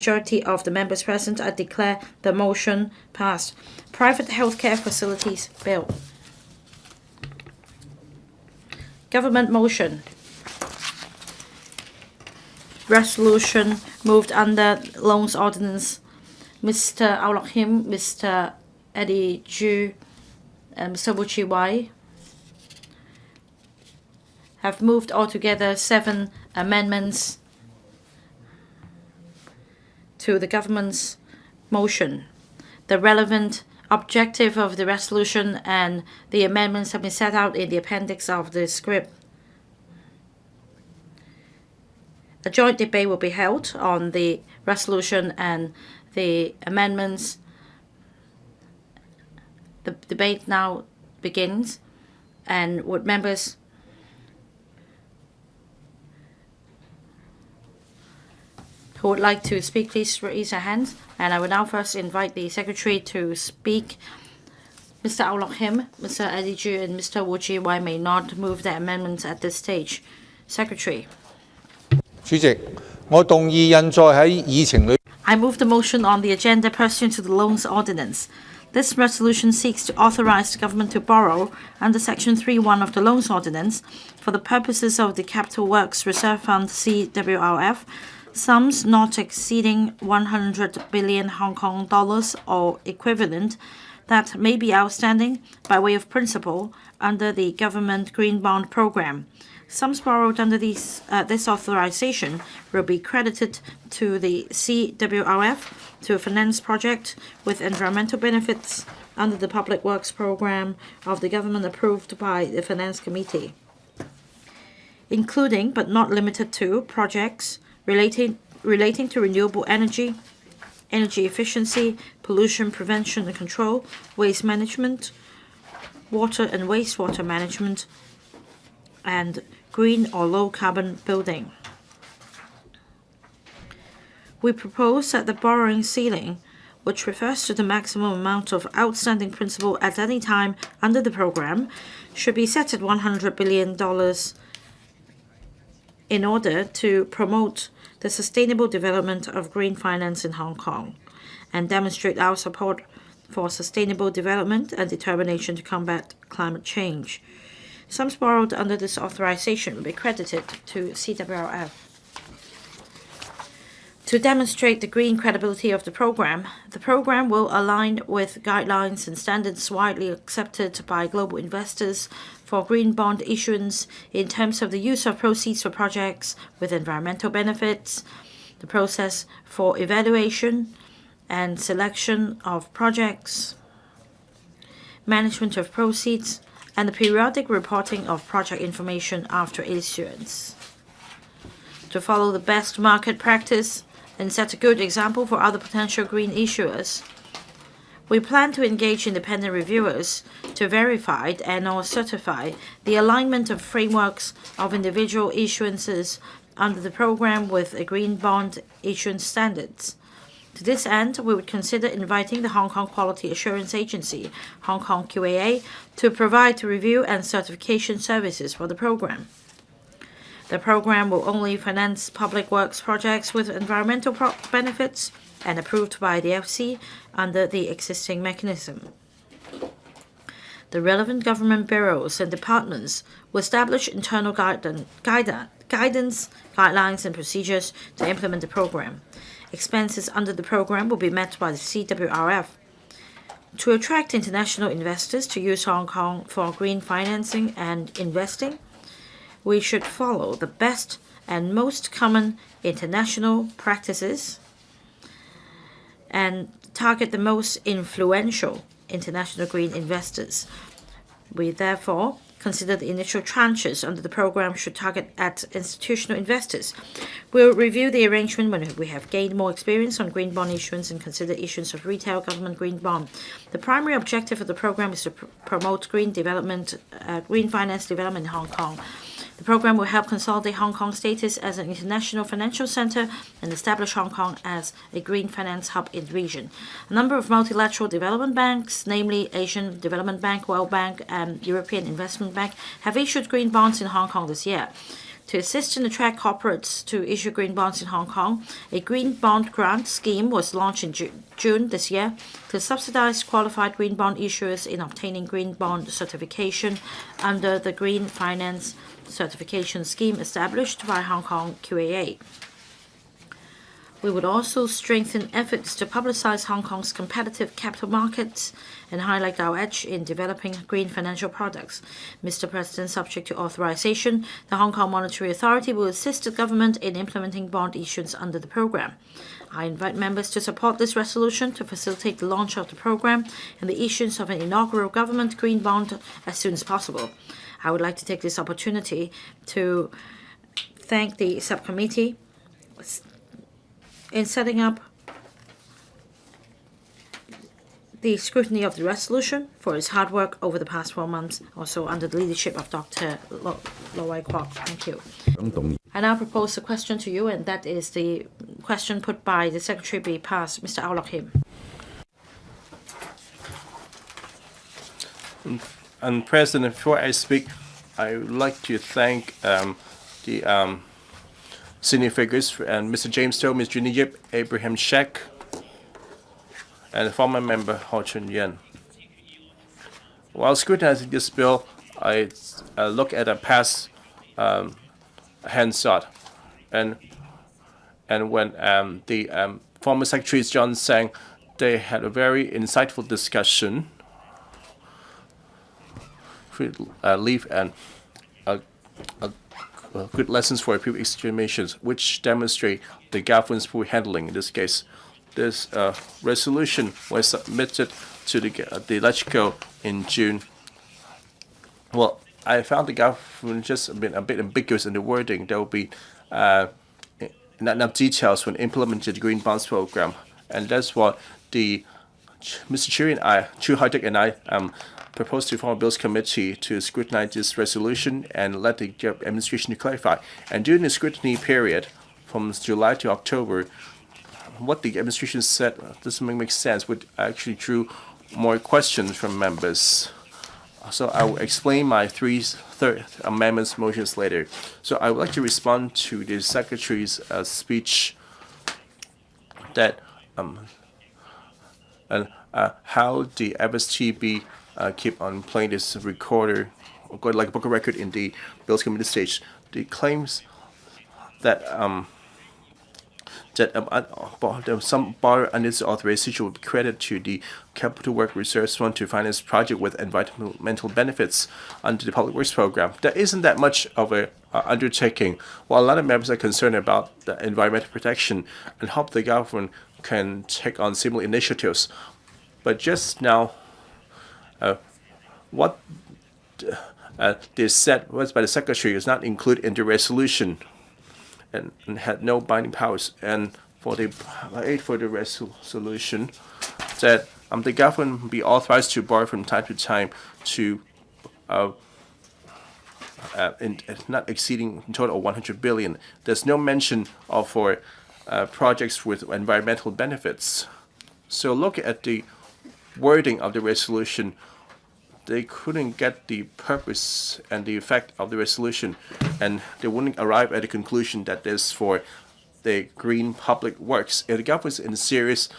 Majority of the members present, I declare the motion passed. Private Healthcare Facilities Bill. Government motion. Resolution moved under Loans Ordinance. Mr. Nok-hin, Mr. Eddie Ju, and Mr. WU Chi-wai have moved altogether 7 amendments to the government's motion. The relevant objective of the resolution and the amendments have been set out in the appendix of the script. A joint debate will be held on the resolution and the amendments. The debate now begins, and would members who would like to speak, please raise your hands. And I will now first invite the Secretary to speak. Mr. Nok-hin, Mr. Eddie Ju, and Mr. WU Chi-wai may not move their amendments at this stage. Secretary. 主席，我動議印載喺議程裏。I move the motion on the agenda pursuant to the Loans Ordinance. This resolution seeks to authorize the government to borrow under Section 3(1) of the Loans Ordinance for the purposes of the Capital Works Reserve Fund (CWRF) sums not exceeding 100 billion Hong Kong dollars or equivalent that may be outstanding by way of principal under the government green bond program. Sums borrowed under this authorization will be credited to the CWRF to finance project with environmental benefits under the Public Works program of the government approved by the Finance Committee, including but not limited to projects relating to renewable energy, energy efficiency, pollution prevention and control, waste management, water and wastewater management, and green or low-carbon building. We propose that the borrowing ceiling, which refers to the maximum amount of outstanding principal at any time under the program, should be set at $100 billion in order to promote the sustainable development of green finance in Hong Kong and demonstrate our support for sustainable development and determination to combat climate change. Sums borrowed under this authorization will be credited to CWRF. To demonstrate the green credibility of the program will align with guidelines and standards widely accepted by global investors for green bond issuance in terms of the use of proceeds for projects with environmental benefits, the process for evaluation and selection of projects, management of proceeds, and the periodic reporting of project information after issuance. To follow the best market practice and set a good example for other potential green issuers, we plan to engage independent reviewers to verify and/or certify the alignment of frameworks of individual issuances under the program with a green bond issuance standards. To this end, we would consider inviting the Hong Kong Quality Assurance Agency, Hong Kong QAA, to provide review and certification services for the program. The program will only finance public works projects with environmental benefits and approved by the FC under the existing mechanism. The relevant government bureaus and departments will establish internal guidance, guidelines, and procedures to implement the program. Expenses under the program will be met by the CWRF. To attract international investors to use Hong Kong for green financing and investing, we should follow the best and most common international practices and target the most influential international green investors. We therefore consider the initial tranches under the program should target at institutional investors. We'll review the arrangement when we have gained more experience on green bond issuance and consider issuance of retail government green bond. The primary objective of the program is to promote green finance development in Hong Kong. The program will help consolidate Hong Kong's status as an international financial center and establish Hong Kong as a green finance hub in the region. A number of multilateral development banks, namely Asian Development Bank, World Bank, and European Investment Bank, have issued green bonds in Hong Kong this year. To assist and attract corporates to issue green bonds in Hong Kong, a green bond grant scheme was launched in June this year to subsidize qualified green bond issuers in obtaining green bond certification under the Green Finance Certification Scheme established by Hong Kong QAA. We would also strengthen efforts to publicize Hong Kong's competitive capital markets and highlight our edge in developing green financial products. Mr. President, subject to authorization, the Hong Kong Monetary Authority will assist the government in implementing bond issuance under the program. I invite members to support this resolution to facilitate the launch of the program and the issuance of an inaugural government green bond as soon as possible. I would like to take this opportunity to thank the subcommittee in setting up the scrutiny of the resolution for its hard work over the past 4 months, also under the leadership of Dr. Lo-wai Kwok. Thank you. I now propose a question to you, and that is the question put by the Secretary be passed. Mr. Nok-hin. And President, before I speak, I would like to thank the senior figures and Mr. James Toh, Ms. Junie Yip, Abraham Sheck, and former member Ho Chun-yen. While scrutinizing this bill, I look at a past handshot, and when the former secretaries John Sang, they had a very insightful discussion, leave and good lessons for previous examinations, which demonstrate the government's poor handling in this case. This resolution was submitted to the LegCo in June. Well, I found the government just been a bit ambiguous in the wording. There will be not enough details when implemented the Green Bonds program, and that's what the Mr. Hoi-dick and I proposed to form a Bills Committee to scrutinize this resolution and let the administration to clarify. And during the scrutiny period, from July to October, what the administration said doesn't make sense, would actually drew more questions from members. So I will explain my third amendments motions later. So I would like to respond to the Secretary's speech that how the FSTB keep on playing this recorder, like a book of record in the Bills Committee stage. The claims that some borrower under this authorization will be credited to the Capital Work Reserve Fund to finance project with environmental benefits under the Public Works Program. There isn't that much of a undertaking. While a lot of members are concerned about the environmental protection and hope the government can take on similar initiatives, but just now, what they said was by the Secretary is not included in the resolution and had no binding powers. And for the aid for the resolution, that the government be authorized to borrow from time to time to not exceeding a total of 100 billion. There's no mention of for projects with environmental benefits. So look at the wording of the resolution. They couldn't get the purpose and the effect of the resolution, and they wouldn't arrive at a conclusion that this for the green public works. If the government is serious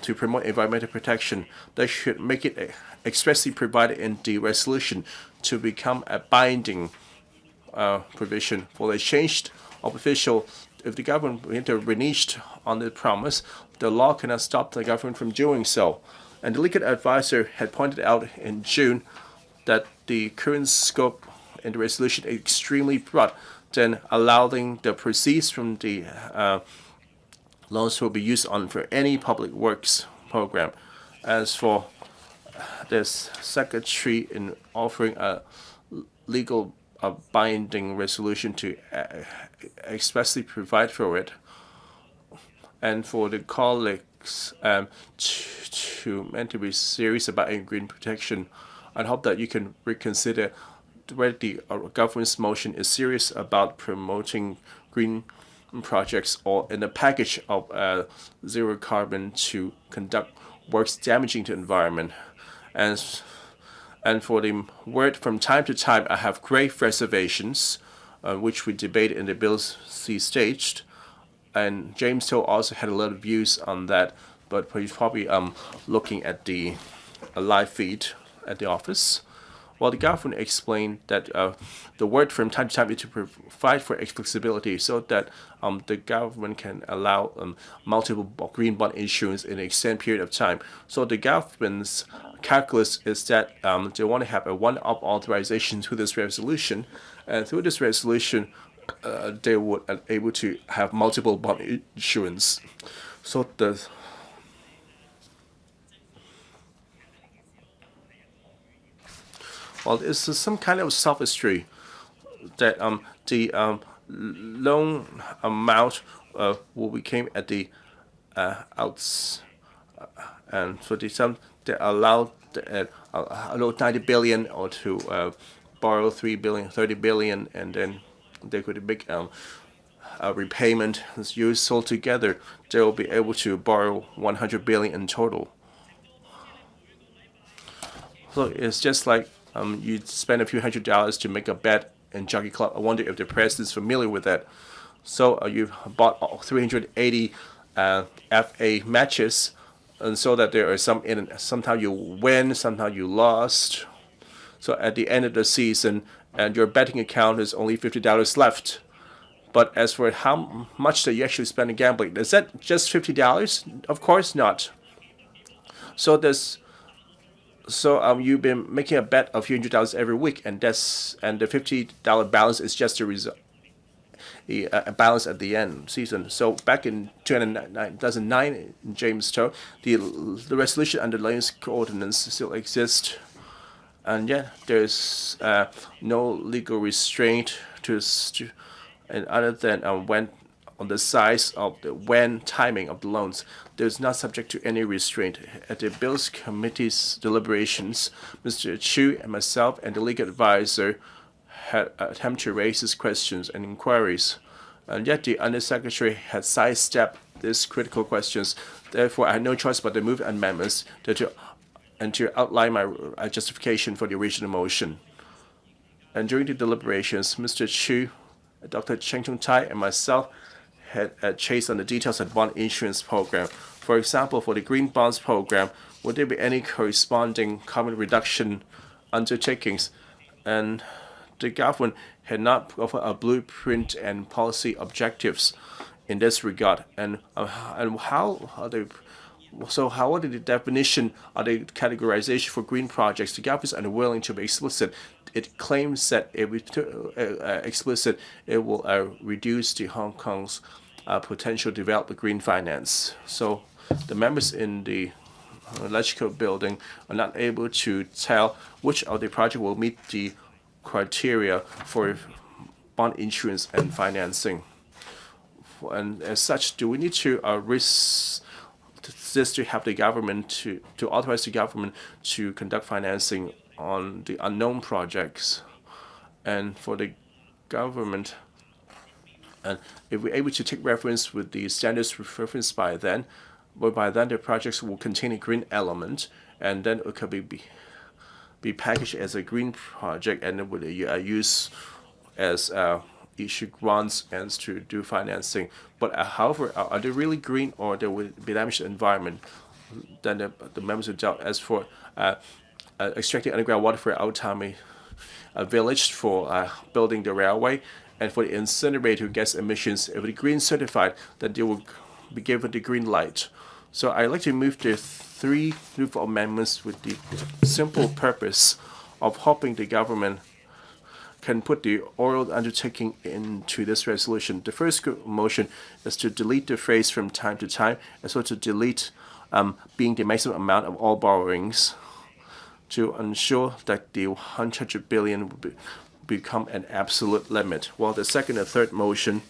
to promote environmental protection, they should make it expressly provided in the resolution to become a binding provision for the change of official. If the government reneged on the promise, the law cannot stop the government from doing so. And the legal advisor had pointed out in June that the current scope in the resolution is extremely broad, then allowing the proceeds from the loans will be used on for any public works program. As for this Secretary in offering a legal binding resolution to expressly provide for it, and for the colleagues to meant to be serious about green protection, I hope that you can reconsider whether the government's motion is serious about promoting green projects or in a package of zero carbon to conduct works damaging to the environment. And for the word from time to time, I have great reservations which we debated in the Bill C stage. And James To also had a lot of views on that, but he's probably looking at the live feed at the office. Well, the government explained that the word from time to time is to provide for flexibility so that the government can allow multiple green bond issuance in an extended period of time. So the government's calculus is that they want to have a one-off authorization through this resolution, and through this resolution, they would be able to have multiple bond issuance. So well, it's some kind of sophistry that the loan amount will become at the outs, and for the sum that allowed 90 billion or to borrow 3 billion, 30 billion, and then they could make a repayment is used altogether. They will be able to borrow 100 billion in total. So it's just like you spend a few $100s to make a bet in Jockey Club. I wonder if the press is familiar with that. So you bought 380 FA matches, and so that there are some in. Sometimes you win, sometimes you lost. So at the end of the season, and your betting account is only $50 left. But as for how much that you actually spend in gambling, is that just $50? Of course not. So you've been making a bet of a few $100 every week, and the $50 balance is just a result, a balance at the end season. So back in 2009, James To, the resolution under the Loans Ordinance still exists, and yet there's no legal restraint and other than when on the size of the timing of the loans. There's not subject to any restraint. At the Bills Committee's deliberations, Mr. Chu and myself and the legal advisor had attempted to raise these questions and inquiries, and yet the Undersecretary had sidestepped these critical questions. Therefore, I had no choice but to move amendments to outline my justification for the original motion. And during the deliberations, Mr. Chu, Dr. Cheng Chung Tai, and myself had chased on the details of the bond issuance program. For example, for the green bonds program, would there be any corresponding carbon reduction undertakings? And the government had not offered a blueprint and policy objectives in this regard. And how are they? So how are the definition of the categorization for green projects? The government is unwilling to be explicit. It claims that if we explicit, it will reduce the Hong Kong's potential to develop green finance. So the members in the electrical building are not able to tell which of the project will meet the criteria for bond issuance and financing. And as such, do we need to to have the government to authorize the government to conduct financing on the unknown projects? And for the government, and if we're able to take reference with the standards referenced by then, whereby then the projects will contain a green element, and then it could be packaged as a green project, and it would use as issue grants and to do financing. But however, are they really green, or they would be damage to the environment? Then the members would doubt. As for extracting underground water for Aotami village, for building the railway, and for the incinerator gas emissions, if it's green certified, then they will be given the green light. So I'd like to move the three beautiful amendments with the simple purpose of hoping the government can put the oral undertaking into this resolution. The first motion is to delete the phrase "from time to time," as well to delete being the maximum amount of all borrowings, to ensure that the 100 billion will become an absolute limit. While the second and third motion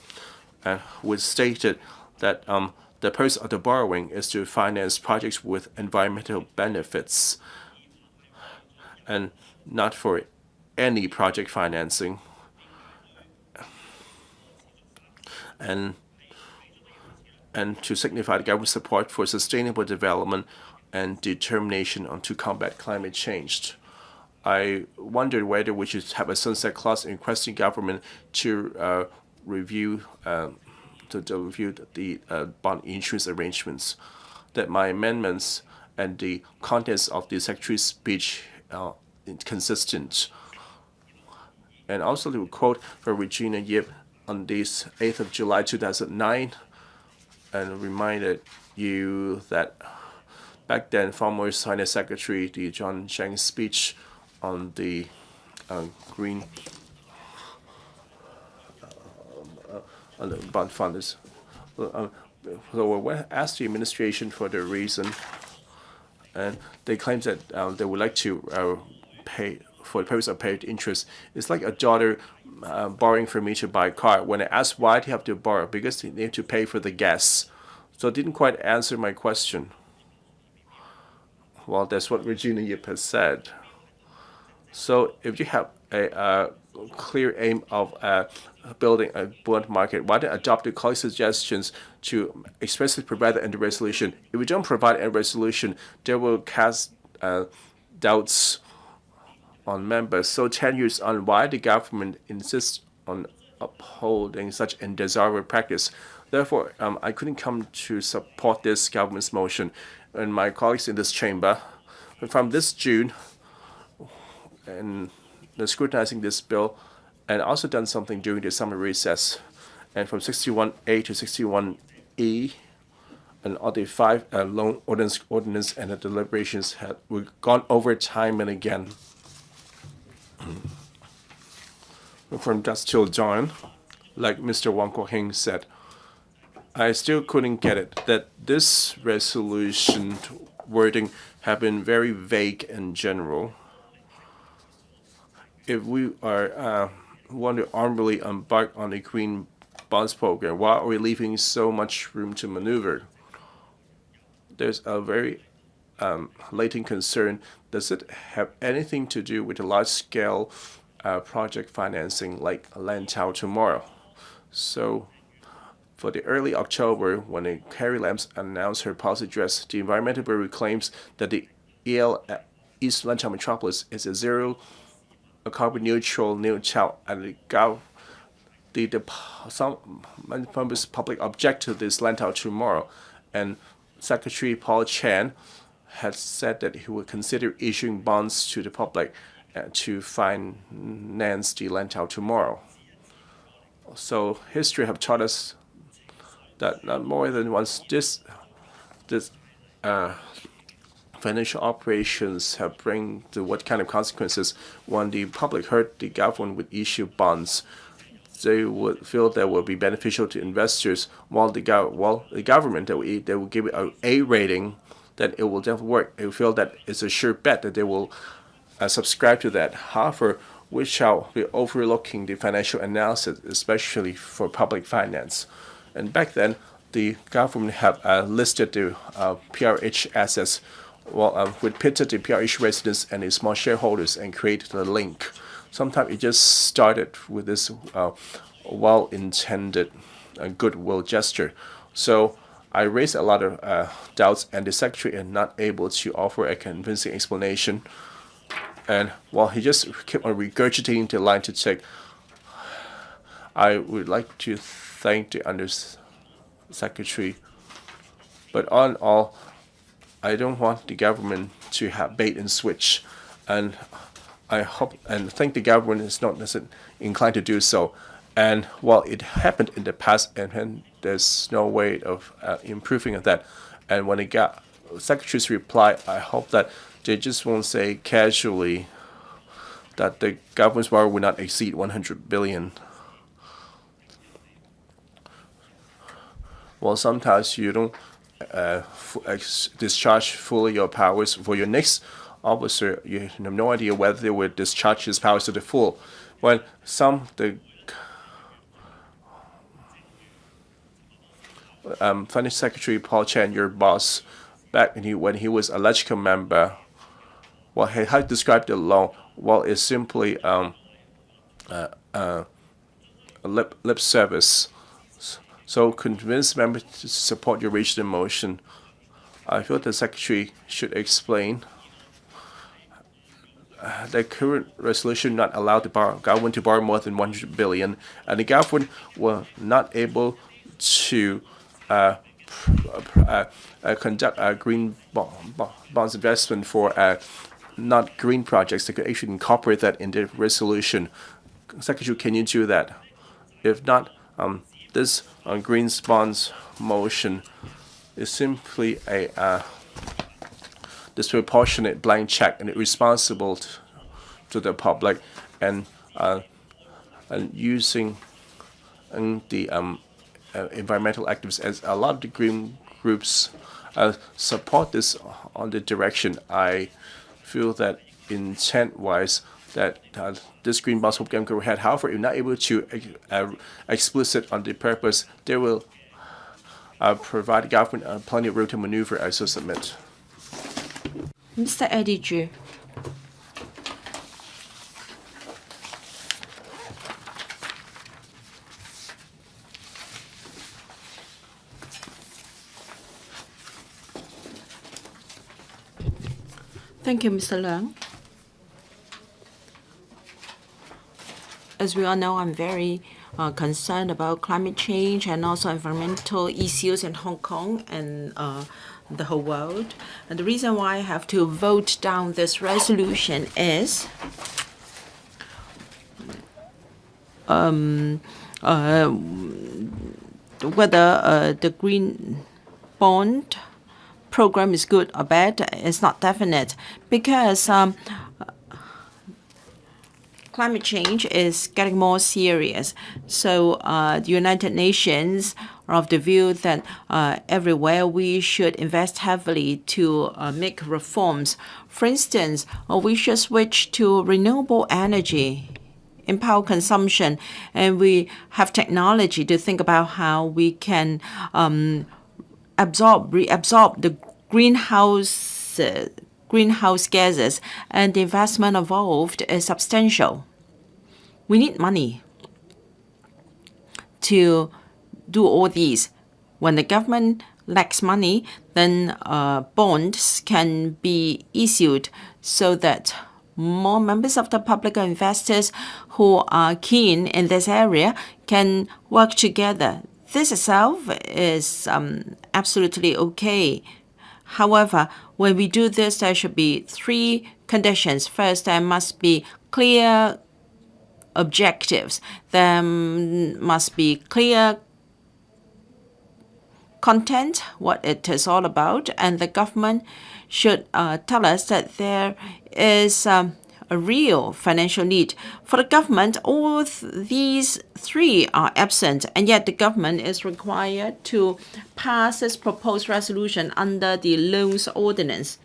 was stated that the purpose of the borrowing is to finance projects with environmental benefits and not for any project financing. And to signify the government's support for sustainable development and determination to combat climate change. I wondered whether we should have a sunset clause requesting government to review the bond insurance arrangements. That my amendments and the contents of the Secretary's speech are inconsistent. And also to quote from Regina Yip on this 8th of July 2009, and reminded you that back then former Finance Secretary the John Cheng's speech on the green on the bond funds. So we asked the administration for the reason, and they claimed that they would like to pay for the purpose of paid interest. It's like a daughter borrowing from me to buy a car. When I asked why do you have to borrow, because they need to pay for the gas. So it didn't quite answer my question. Well, that's what Regina Yip has said. So if you have a clear aim of building a bond market, why don't adopt the colleague's suggestions to expressly provide that in the resolution? If we don't provide a resolution, they will cast doubts on members. So 10 years on, why the government insists on upholding such undesirable practice? Therefore, I couldn't come to support this government's motion. And my colleagues in this chamber, from this June, and they're scrutinizing this bill, and also done something during the summer recess. And from 61A to 61E, and all the 5 loan ordinance and the deliberations we've gone over time and again. From dusk till dawn, like Mr. Wong Kok-hin said, I still couldn't get it that this resolution wording have been very vague and general. If we are want to armfully embark on a green bonds program, why are we leaving so much room to maneuver? There's a very latent concern. Does it have anything to do with a large-scale project financing like Lantau tomorrow? So for the early October, when Carrie Lam's announced her policy address, the Environmental Bureau claims that the EL East Lantau Metropolis is a carbon neutral new town, and some members public object to this Lantau tomorrow, and Secretary Paul Chan has said that he would consider issuing bonds to the public to finance the Lantau tomorrow. So history have taught us that not more than once this financial operations have bring to what kind of consequences. When the public heard the government would issue bonds, they would feel that will be beneficial to investors, while the government they will give it an A rating, that it will definitely work. They will feel that it's a sure bet that they will subscribe to that. However, we shall be overlooking the financial analysis, especially for public finance. And back then, the government have listed the PRH assets, with pitted the PRH residents and the small shareholders and created the link. Sometimes it just started with this well-intended goodwill gesture. So I raised a lot of doubts, and the secretary is not able to offer a convincing explanation. And while he just kept on regurgitating the line to take, I would like to thank the Secretary. But on all, I don't want the government to have bait and switch. And I hope and think the government is not necessarily inclined to do so. And while it happened in the past, and there's no way of improving on that. And when it got Secretary's reply, I hope that they just won't say casually that the government's borrow will not exceed 100 billion. Well, sometimes you don't discharge fully your powers. For your next officer, you have no idea whether they will discharge his powers to the full. When Finance Secretary Paul Chan, your boss, back when he was a LegCo member, well, how he described the law, well, it's simply lip service. So convince members to support your original motion. I feel the Secretary should explain the current resolution not allow the government to borrow more than 100 billion, and the government were not able to conduct a green bonds investment for not green projects. They could actually incorporate that in the resolution. Secretary, can you do that? If not, this green bonds motion is simply a disproportionate blank check and irresponsible to the public, and using the environmental activists, as a lot of the green groups support this on the direction. I feel that intent-wise that this green bonds program go ahead. However, if not able to explicit on the purpose, they will provide the government plenty of room to maneuver. I so submit. Mr. Eddie Chu. Thank you, Mr. Leung. As we all know, I'm very concerned about climate change and also environmental issues in Hong Kong and the whole world. And the reason why I have to vote down this resolution is whether the green bond program is good or bad is not definite, because climate change is getting more serious. So the United Nations are of the view that everywhere we should invest heavily to make reforms. For instance, we should switch to renewable energy in power consumption, and we have technology to think about how we can reabsorb the greenhouse gases, and the investment involved is substantial. We need money to do all these. When the government lacks money, then bonds can be issued so that more members of the public or investors who are keen in this area can work together. This itself is absolutely okay. However, when we do this, there should be three conditions. First, there must be clear objectives. There must be clear content, what it is all about, and the government should tell us that there is a real financial need. For the government, all these three are absent, and yet the government is required to pass this proposed resolution under the Loans Ordinance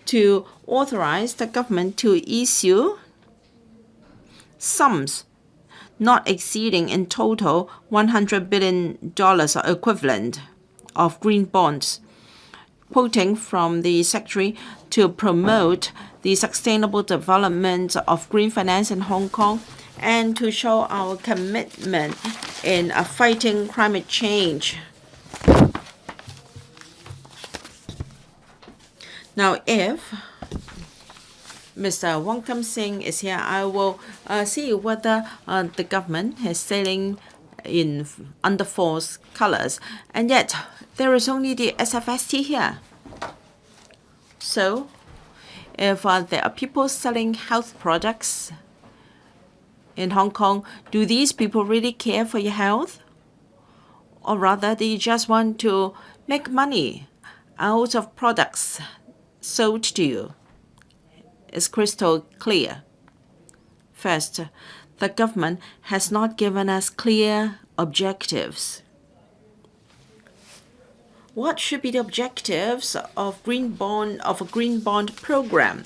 to authorize the government to issue sums not exceeding in total $100 billion or equivalent of green bonds, quoting from the Secretary, to promote the sustainable development of green finance in Hong Kong and to show our commitment in fighting climate change. Now, if Mr. Wong Kim Sing is here, I will see whether the government is sailing under false colors. And yet, there is only the SFST here. So, if there are people selling health products in Hong Kong, do these people really care for your health? Or rather, they just want to make money out of products sold to you? It's crystal clear. First, the government has not given us clear objectives. What should be the objectives of a green bond program?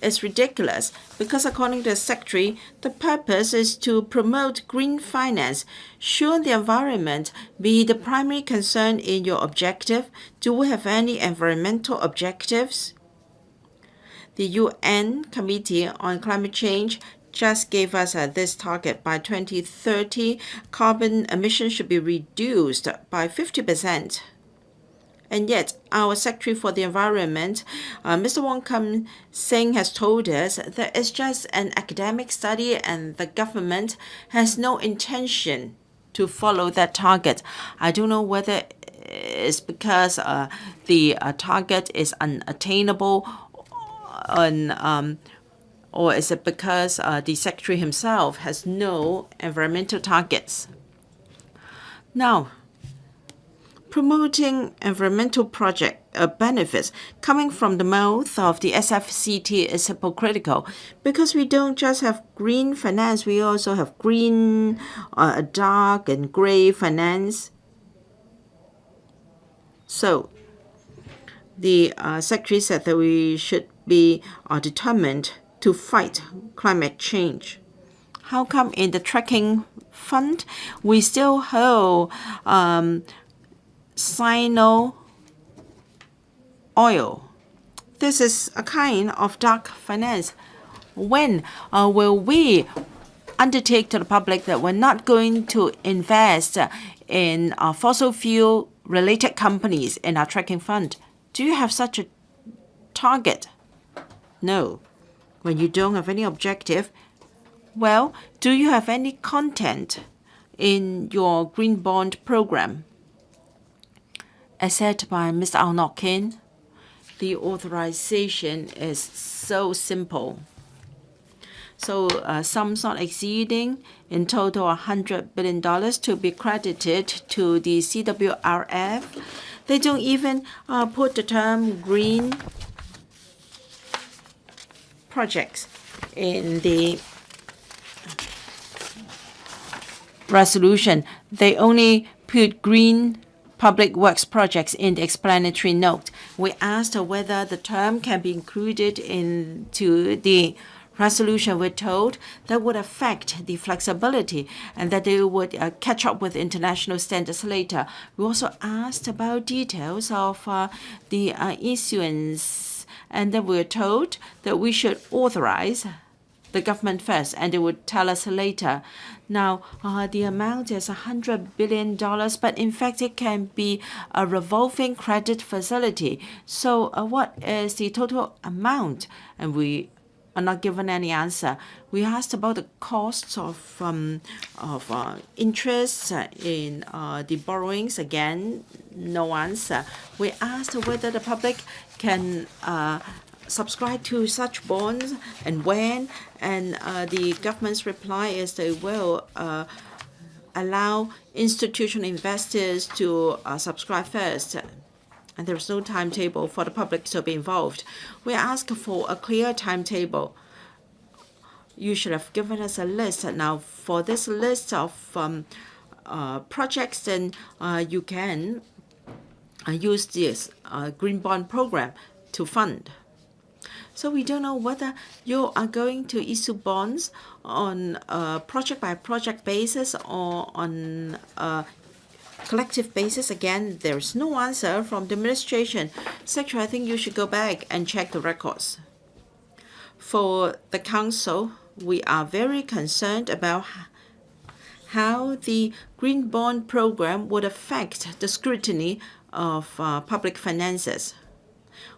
It's ridiculous, because according to the Secretary, the purpose is to promote green finance. Should the environment be the primary concern in your objective? Do we have any environmental objectives? The UN Committee on Climate Change just gave us this target. By 2030, carbon emissions should be reduced by 50%. And yet, our Secretary for the Environment, Mr. Wong Kim-seng, has told us that it's just an academic study and the government has no intention to follow that target. I don't know whether it's because the target is unattainable or is it because the Secretary himself has no environmental targets. Now, promoting environmental project benefits coming from the mouth of the SFCT is hypocritical because we don't just have green finance, we also have green, dark and gray finance. So the Secretary said that we should be determined to fight climate change. How come in the tracking fund we still hold Sino oil? This is a kind of dark finance. When will we undertake to the public that we're not going to invest in fossil fuel related companies in our tracking fund? Do you have such a target? No. When you don't have any objective, well, do you have any content in your green bond program? As said by Mr. Nok-hin, the authorization is so simple. So sums not exceeding in total $100 billion to be credited to the CWRF. They don't even put the term green projects in the resolution. They only put green public works projects in the explanatory note. We asked whether the term can be included into the resolution. We're told that would affect the flexibility and that they would catch up with international standards later. We also asked about details of the issuance, and then we were told that we should authorize the government first, and they would tell us later. Now, the amount is $100 billion, but in fact, it can be a revolving credit facility. So what is the total amount? And we are not given any answer. We asked about the costs of interest in the borrowings. Again, no answer. We asked whether the public can subscribe to such bonds and when, and the government's reply is they will allow institutional investors to subscribe first, and there is no timetable for the public to be involved. We ask for a clear timetable. You should have given us a list. Now, for this list of projects, then you can use this green bond program to fund. So we don't know whether you are going to issue bonds on a project-by-project basis or on a collective basis. Again, there is no answer from the administration. Secretary, I think you should go back and check the records. For the Council, we are very concerned about how the green bond program would affect the scrutiny of public finances.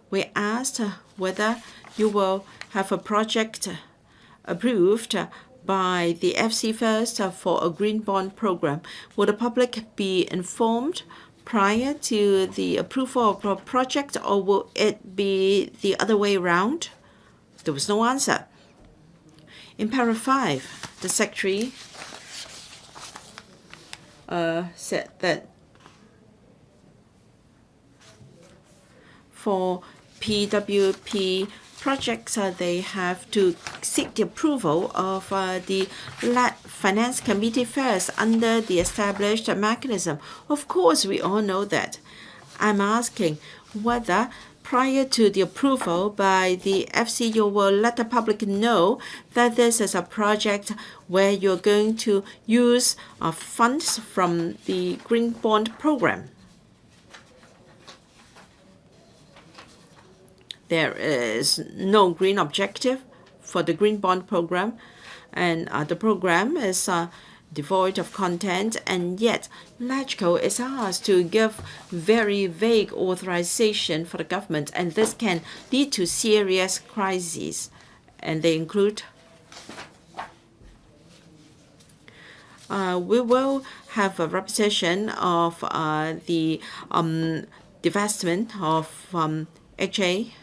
We asked whether you will have a project approved by the FC first for a green bond program. Will the public be informed prior to the approval of a project, or will it be the other way around? There was no answer. In paragraph 5, the Secretary said that for PWP projects, they have to seek the approval of the Finance Committee first under the established mechanism. Of course, we all know that. I'm asking whether prior to the approval by the FC, you will let the public know that this is a project where you're going to use funds from the Green Bond program. There is no green objective for the Green Bond program, and the program is devoid of content, and yet LegCo is asked to give very vague authorization for the government, and this can lead to serious crises. And they include we will have a repetition of the divestment of HA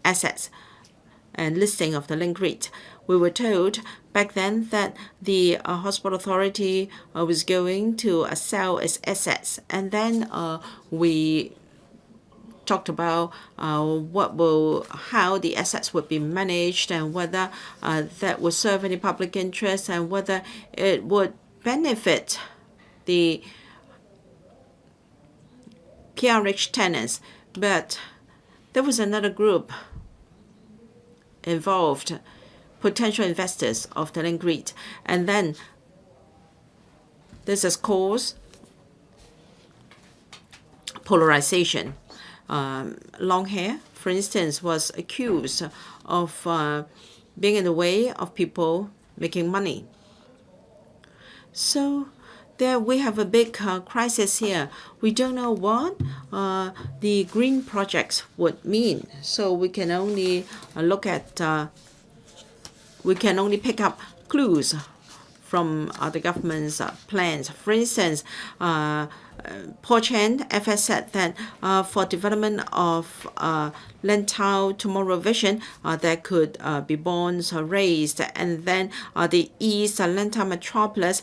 assets and listing of the linked REIT. We were told back then that the Hospital Authority was going to sell its assets, and then we talked about how the assets would be managed and whether that would serve any public interest and whether it would benefit the PR-rich tenants. But there was another group involved, potential investors of the linked REIT, and then this has caused polarization. Long hair, for instance, was accused of being in the way of people making money. So there we have a big crisis here. We don't know what the green projects would mean. So we can only look at, we can only pick up clues from the government's plans. For instance, Pt1 FS said that for development of Lantau Tomorrow Vision, there could be bonds raised, and then the East Lantau Metropolis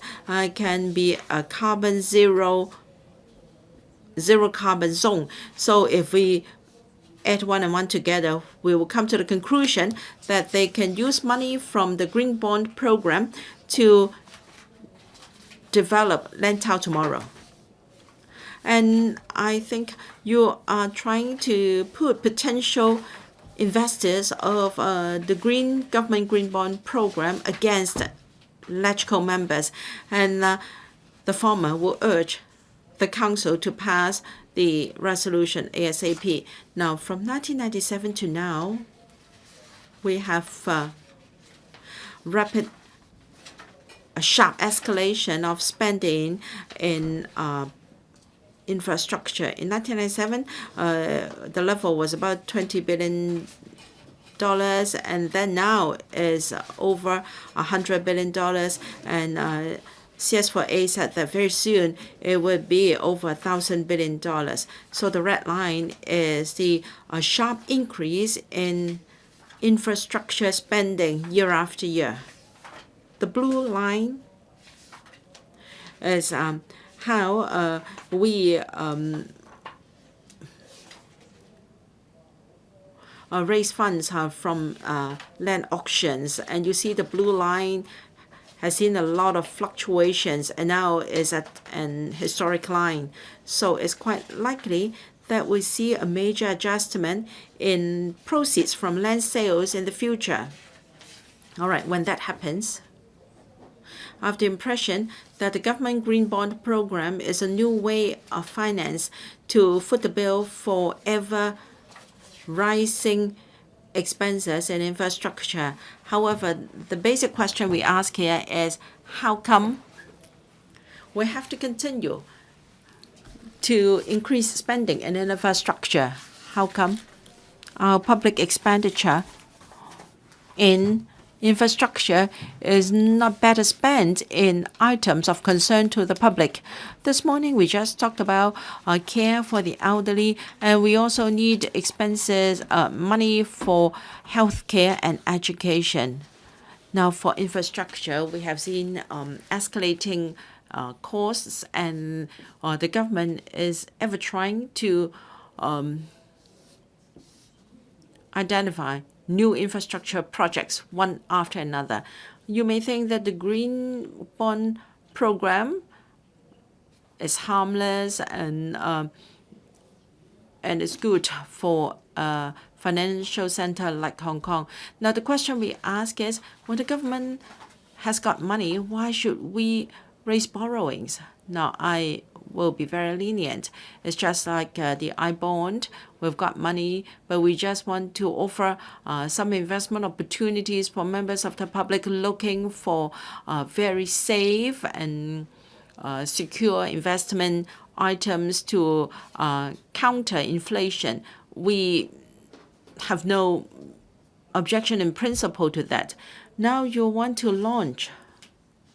can be a carbon zero carbon zone. So if we add one and one together, we will come to the conclusion that they can use money from the Green Bond Program to develop Lantau Tomorrow. And I think you are trying to put potential investors of the government Green Bond Program against LegCo members. And the former will urge the Council to pass the resolution ASAP. Now, from 1997 to now, we have a sharp escalation of spending in infrastructure. In 1997, the level was about $20 billion, and then now is over $100 billion. And CS4A said that very soon it would be over $1,000 billion. So the red line is the sharp increase in infrastructure spending year after year. The blue line is how we raise funds from land auctions. And you see the blue line has seen a lot of fluctuations and now is at an historic line. So it's quite likely that we see a major adjustment in proceeds from land sales in the future. All right, when that happens, I have the impression that the government Green Bond Program is a new way of finance to foot the bill for ever rising expenses in infrastructure. However, the basic question we ask here is, how come we have to continue to increase spending in infrastructure? How come our public expenditure in infrastructure is not better spent in items of concern to the public? This morning we just talked about care for the elderly, and we also need expenses, money for health care and education. Now for infrastructure, we have seen escalating costs, and the government is ever trying to identify new infrastructure projects one after another. You may think that the Green Bond Program is harmless and is good for a financial center like Hong Kong. Now the question we ask is, when the government has got money, why should we raise borrowings? Now I will be very lenient. It's just like the I-bond. We've got money, but we just want to offer some investment opportunities for members of the public looking for very safe and secure investment items to counter inflation. We have no objection in principle to that. Now you want to launch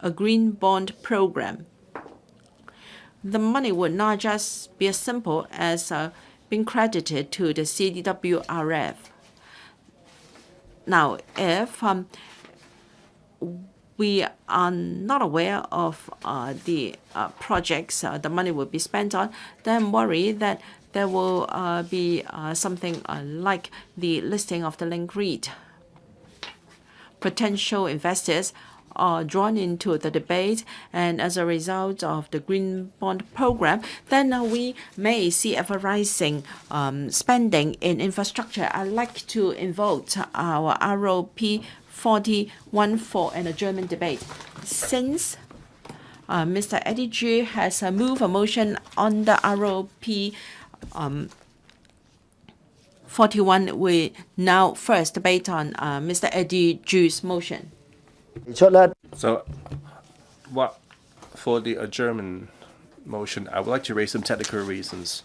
a green bond program. The money would not just be as simple as being credited to the CDWRF. Now, if we are not aware of the projects the money will be spent on, then I'm worried that there will be something like the listing of the linked REIT. Potential investors are drawn into the debate, and as a result of the green bond program, then we may see ever rising spending in infrastructure. I'd like to invoke our ROP 41 for an adjournment debate. Since Mr. Eddie Ju has moved a motion on the ROP 41, we now first debate on Mr. Eddie Ju's motion. So, what for the adjournment motion? I would like to raise some technical reasons.